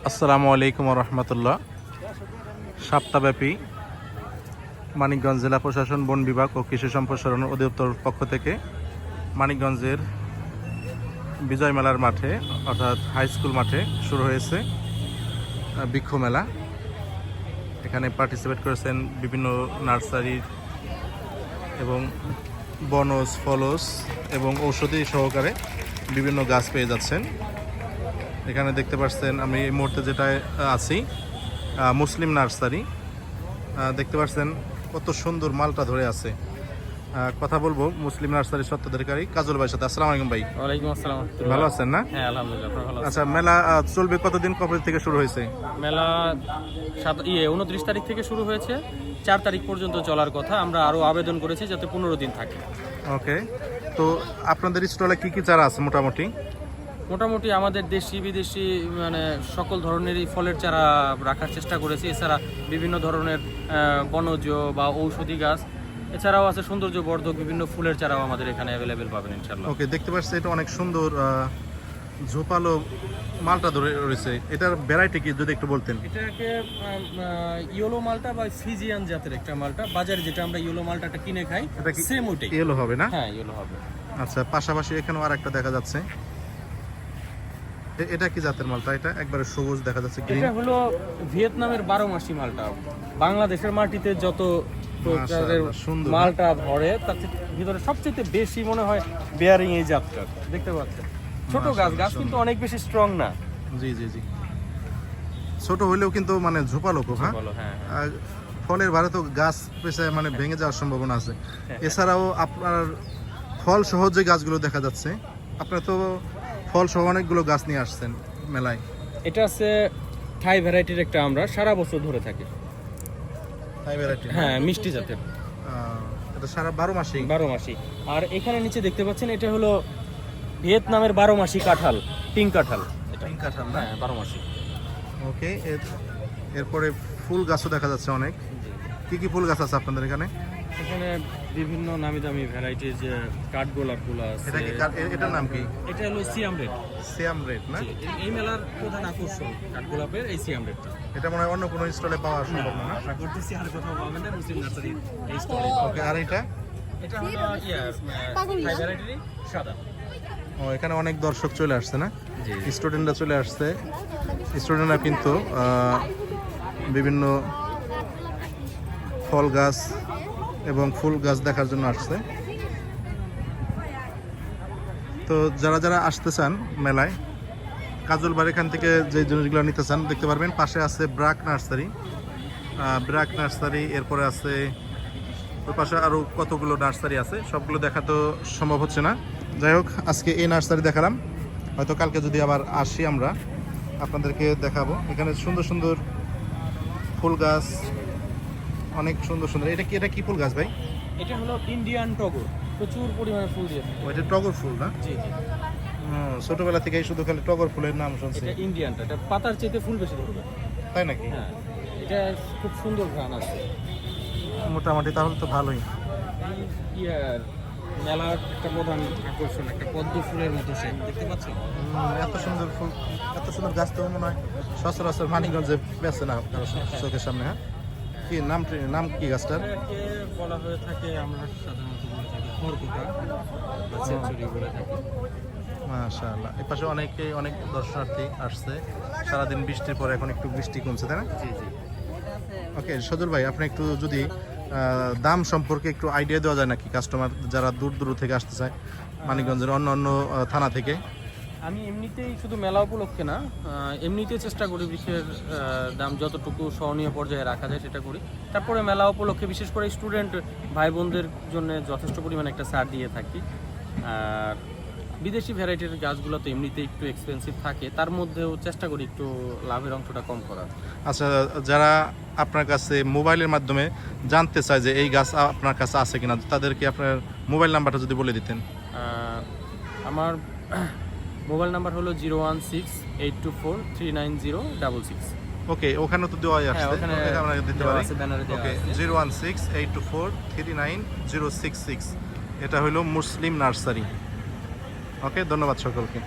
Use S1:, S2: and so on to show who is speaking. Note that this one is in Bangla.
S1: আসসালামু আলাইকুম রহমতুল্লাহ। সপ্তাহব্যাপী মানিকগঞ্জ জেলা প্রশাসন, বন বিভাগ ও কৃষি সম্প্রসারণ অধিদপ্তর পক্ষ থেকে মানিকগঞ্জের বিজয় মেলার মাঠে অর্থাৎ হাই স্কুল মাঠে শুরু হয়েছে বৃক্ষ মেলা। এখানে পার্টিসিপেট করেছেন বিভিন্ন নার্সারির এবং বনজ, ফলজ এবং ঔষধি সহকারে বিভিন্ন গাছ পেয়ে যাচ্ছেন। এখানে দেখতে পাচ্ছেন আমি এই মুহূর্তে যেটা আছি মুসলিম নার্সারি। দেখতে পাচ্ছেন কত সুন্দর মালটা ধরে আছে। কথা বলবো মুসলিম নার্সারির স্বত্বাধিকারী কাজল ভাইয়ের সাথে। আসসালামু আলাইকুম ভাই।
S2: ওয়ালাইকুম আসসালাম।
S1: ভালো আছেন না?
S2: হ্যাঁ আলহামদুলিল্লাহ ভালো আছি।
S1: আচ্ছা, মেলা চলবে কতদিন, কবে থেকে শুরু হয়েছে?
S2: মেলা 29 তারিখ থেকে শুরু হয়েছে, 4 তারিখ পর্যন্ত চলার কথা। আমরা আরো আবেদন করেছি যাতে 15 দিন থাকে।
S1: ওকে, তো আপনাদের স্টলে কি কি চারা আছে মোটামুটি?
S2: মোটামুটি আমাদের দেশি বিদেশি মানে সকল ধরনেরই ফলের চারা রাখার চেষ্টা করেছি। এছাড়া বিভিন্ন ধরনের বনজ বা ঔষধি গাছ, এছাড়াও আছে সৌন্দর্যবর্ধক বিভিন্ন ফুলের চারাও আমাদের এখানে অ্যাভেলেবেল পাবেন ইনশাআল্লাহ।
S1: ওকে, দেখতে পাচ্ছি এটা অনেক সুন্দর ঝোপালো মালটা ধরে রয়েছে। এটার ভ্যারাইটি কি যদি একটু বলতেন?
S2: এটাকে ইয়েলো মালটা বা ফিজিয়ান জাতের একটা মালটা, বাজারে যেটা আমরা ইয়েলো মালটাটা কিনে খাই
S1: এটা কি
S2: সেম ওইটাই।
S1: ইয়েলো হবে না?
S2: হ্যাঁ ইয়েলো হবে।
S1: আচ্ছা, পাশাপাশি এখানেও আরেকটা দেখা যাচ্ছে। এটা কি জাতের মালটা? এটা একবারে সবুজ দেখা যাচ্ছে, গ্রিন।
S2: এটা হলো ভিয়েতনামের 12 মাসি মালটা। বাংলাদেশের মাটিতে যত প্রকারের
S1: সুন্দর
S2: মালটা ধরে তার ভিতরে সবচেয়ে বেশি মনে হয় বেয়ারিং এই জাতটা। দেখতে পাচ্ছেন ছোট গাছ কিন্তু অনেক বেশি স্ট্রং না।
S1: জি জি জি, ছোট হইলেও কিন্তু মানে ঝোপালো খুব। হ্যাঁ, আর ফলের ভারে তো গাছ পেছায় মানে ভেঙে যাওয়ার সম্ভাবনা আছে। এছাড়াও আপনার ফল সহ যে গাছগুলো দেখা যাচ্ছে, আপনার তো ফল সহ অনেকগুলো গাছ নিয়ে আসছেন মেলায়।
S2: এটা আছে থাই ভ্যারাইটির একটা, আমরা সারা বছর ধরে থাকি।
S1: থাই ভ্যারাইটি?
S2: হ্যাঁ, মিষ্টি জাতের।
S1: এটা সারা 12 মাসই?
S2: 12 মাসি। আর এখানে নিচে দেখতে পাচ্ছেন এটা হলো ভিয়েতনামের 12 মাসি কাঁঠাল, টিং কাঁঠাল।
S1: টিং কাঁঠাল না?
S2: হ্যাঁ 12 মাসি।
S1: ওকে, এরপরে ফুল গাছও দেখা যাচ্ছে অনেক। কি কি ফুল গাছ আছে আপনাদের এখানে?
S2: এখানে বিভিন্ন নামি দামি ভ্যারাইটির যে কাঠগোলাপ ফুল আছে।
S1: এটা কি এটার নাম কি?
S2: এটা হলো সিয়াম রেড।
S1: সিয়াম রেড না?
S2: এই মেলার প্রধান আকর্ষণ কাঠগোলাপের এই সিয়াম রেডটা।
S1: এটা মনে হয় অন্য কোনো স্টলে পাওয়া সম্ভব না।
S2: আশা করতেছি আর কোথাও পাবেন না, মুসলিম নার্সারির এই স্টলে।
S1: ওকে, আর এটা?
S2: এটা হলো থাই ভ্যারাইটির সাদা।
S1: ও, এখানে অনেক দর্শক চলে আসছে না? স্টুডেন্টরা চলে আসছে। স্টুডেন্টরা কিন্তু বিভিন্ন ফল গাছ এবং ফুল গাছ দেখার জন্য আসছে। তো যারা যারা আসতে চান মেলায়, কাজল বাড়ি এখান থেকে যে জিনিসগুলো নিতে চান দেখতে পারবেন। পাশে আছে ব্রাক নার্সারি, এরপরে আছে ওর পাশে আরও কতগুলো নার্সারি আছে, সবগুলো দেখা তো সম্ভব হচ্ছে না। যাই হোক, আজকে এই নার্সারি দেখালাম, হয়তো কালকে যদি আবার আসি আমরা আপনাদেরকে দেখাবো। এখানে সুন্দর সুন্দর ফুল গাছ, অনেক সুন্দর সুন্দর। এটা কি ফুল গাছ ভাই?
S2: এটা হলো ইন্ডিয়ান টগর, প্রচুর পরিমাণে ফুল দিয়ে থাকে।
S1: ওইটা টগর ফুল না?
S2: জি জি,
S1: ছোটবেলা থেকেই শুধু খালি টগর ফুলের নাম শুনছি।
S2: এটা ইন্ডিয়ানটা, এটা পাতার চেয়ে ফুল বেশি ধরবে।
S1: তাই নাকি?
S2: হ্যাঁ, এটা খুব সুন্দর ঘ্রাণ আছে।
S1: মোটামুটি তাহলে তো ভালোই।
S2: ইয়ার মেলার একটা প্রধান আকর্ষণ একটা পদ্ম ফুলের মতো শেপ, দেখতে পাচ্ছেন?
S1: এত সুন্দর ফুল, এত সুন্দর গাছ তো মনে হয় সচরাচর মানিকগঞ্জে বেছে না কারো চোখের সামনে। হ্যাঁ, কি নাম কি গাছটার?
S2: এটাকে বলা হয়ে থাকে, আমরা সাধারণত বলে থাকি খড়কুটা বা সেঞ্চুরি বলে থাকি।
S1: মাশাআল্লাহ, এই পাশে অনেক দর্শনার্থী আসছে সারাদিন বৃষ্টির পরে, এখন একটু বৃষ্টি কমছে তাই না?
S2: জি জি।
S1: ওকে সজল ভাই, আপনি একটু যদি দাম সম্পর্কে একটু আইডিয়া দেওয়া যায় নাকি, কাস্টমার যারা দূর দূর থেকে আসতে চায় মানিকগঞ্জের অন্য থানা থেকে?
S2: আমি এমনিতেই শুধু মেলা উপলক্ষে না, এমনিতেই চেষ্টা করি বিশেষ দাম যতটুকু সহনীয় পর্যায়ে রাখা যায় সেটা করি। তারপরে মেলা উপলক্ষে বিশেষ করে স্টুডেন্ট ভাই বোনদের জন্য যথেষ্ট পরিমাণে একটা ছাড় দিয়ে থাকি। আর বিদেশি ভ্যারাইটির গাছগুলো তো এমনিতেই একটু এক্সপেন্সিভ থাকে, তার মধ্যেও চেষ্টা করি একটু লাভের অংশটা কম করার।
S1: আচ্ছা, যারা আপনার কাছে মোবাইলের মাধ্যমে জানতে চায় যে এই গাছ আপনার কাছে আছে কিনা, তাদেরকে আপনার মোবাইল নাম্বারটা যদি বলে দিতেন।
S2: আমার মোবাইল নাম্বার হলো 016-824-39066।
S1: ওকে, ওখানে তো দেওয়াই আসছে,
S2: ওখানে
S1: আমরা দিতে পারি। ওকে,
S2: 016-824-39066।
S1: 016-824-39066। এটা হলো মুসলিম নার্সারি। ওকে, ধন্যবাদ সকলকে।